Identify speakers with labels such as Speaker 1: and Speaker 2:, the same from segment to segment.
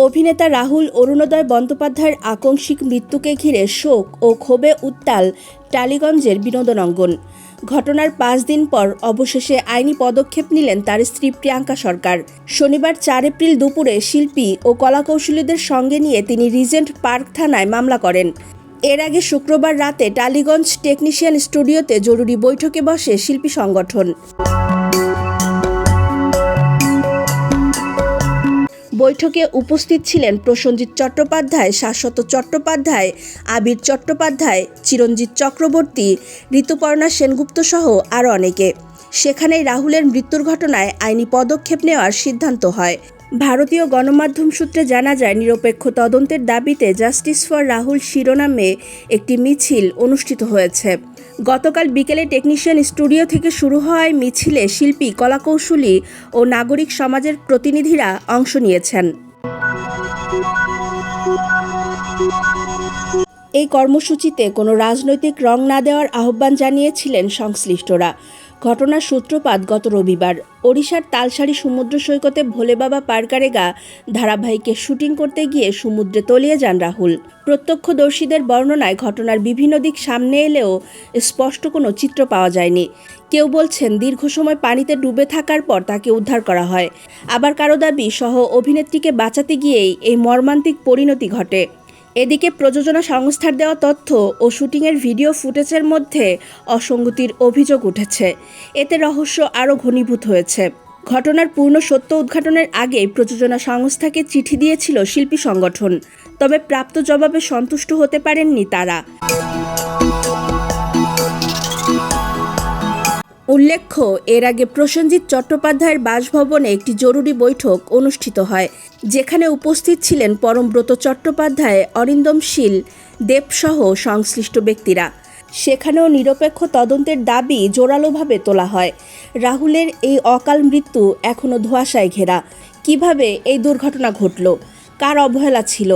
Speaker 1: অভিনেতা রাহুল অরুণোদয় বন্দ্যোপাধ্যায়ের আকস্মিক মৃত্যুকে ঘিরে শোক ও ক্ষোভে উত্তাল টালিগঞ্জের বিনোদন অঙ্গন। ঘটনার 5 দিন পর অবশেষে আইনি পদক্ষেপ নিলেন তার স্ত্রী প্রিয়াঙ্কা সরকার। শনিবার 4 এপ্রিল দুপুরে শিল্পী ও কলাকৌশলীদের সঙ্গে নিয়ে তিনি রিজেন্ট পার্ক থানায় মামলা করেন। এর আগে শুক্রবার রাতে টালিগঞ্জ টেকনিশিয়ান স্টুডিওতে জরুরি বৈঠকে বসে শিল্পী সংগঠন। বৈঠকে উপস্থিত ছিলেন প্রসেনজিৎ চট্টোপাধ্যায়, শাশ্বত চট্টোপাধ্যায়, আবির চট্টোপাধ্যায়, চিরঞ্জিত চক্রবর্তী, ঋতুপর্ণা সেনগুপ্ত সহ আরও অনেকে। সেখানেই রাহুলের মৃত্যুর ঘটনায় আইনি পদক্ষেপ নেওয়ার সিদ্ধান্ত হয়। ভারতীয় গণমাধ্যম সূত্রে জানা যায়, নিরপেক্ষ তদন্তের দাবিতে জাস্টিস ফর রাহুল শিরোনামে একটি মিছিল অনুষ্ঠিত হয়েছে। গতকাল বিকেলে টেকনিশিয়ান স্টুডিও থেকে শুরু হওয়ায় মিছিলে শিল্পী, কলাকৌশলী ও নাগরিক সমাজের প্রতিনিধিরা অংশ নিয়েছেন। এই কর্মসূচিতে কোনো রাজনৈতিক রং না দেওয়ার আহ্বান জানিয়েছিলেন সংশ্লিষ্টরা। ঘটনার সূত্রপাত গত রবিবার। ওড়িশার তালসারি সমুদ্র সৈকতে ভোলে বাবা পারকারেগা ধারাবাহিকে শুটিং করতে গিয়ে সমুদ্রে তলিয়ে যান রাহুল। প্রত্যক্ষদর্শীদের বর্ণনায় ঘটনার বিভিন্ন দিক সামনে এলেও স্পষ্ট কোনো চিত্র পাওয়া যায়নি। কেউ বলছেন দীর্ঘ সময় পানিতে ডুবে থাকার পর তাকে উদ্ধার করা হয়। আবার কারো দাবি সহ অভিনেত্রীকে বাঁচাতে গিয়েই এই মর্মান্তিক পরিণতি ঘটে। এদিকে প্রযোজনা সংস্থার দেওয়া তথ্য ও শুটিংয়ের ভিডিও ফুটেজের মধ্যে অসঙ্গতির অভিযোগ উঠেছে। এতে রহস্য আরও ঘনীভূত হয়েছে। ঘটনার পূর্ণ সত্য উদ্ঘাটনের আগেই প্রযোজনা সংস্থাকে চিঠি দিয়েছিল শিল্পী সংগঠন, তবে প্রাপ্ত জবাবে সন্তুষ্ট হতে পারেননি তারা। উল্লেখ্য, এর আগে প্রসেনজিৎ চট্টোপাধ্যায়ের বাসভবনে একটি জরুরি বৈঠক অনুষ্ঠিত হয়, যেখানে উপস্থিত ছিলেন পরমব্রত চট্টোপাধ্যায়, অরিন্দম শীল, দেবসহ সংশ্লিষ্ট ব্যক্তিরা। সেখানেও নিরপেক্ষ তদন্তের দাবি জোরালোভাবে তোলা হয়। রাহুলের এই অকাল মৃত্যু এখনও ধোঁয়াশায় ঘেরা। কিভাবে এই দুর্ঘটনা ঘটল? কার অবহেলা ছিল?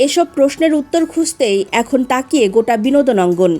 Speaker 1: এসব প্রশ্নের উত্তর খুঁজতেই এখন তাকিয়ে গোটা বিনোদন অঙ্গন।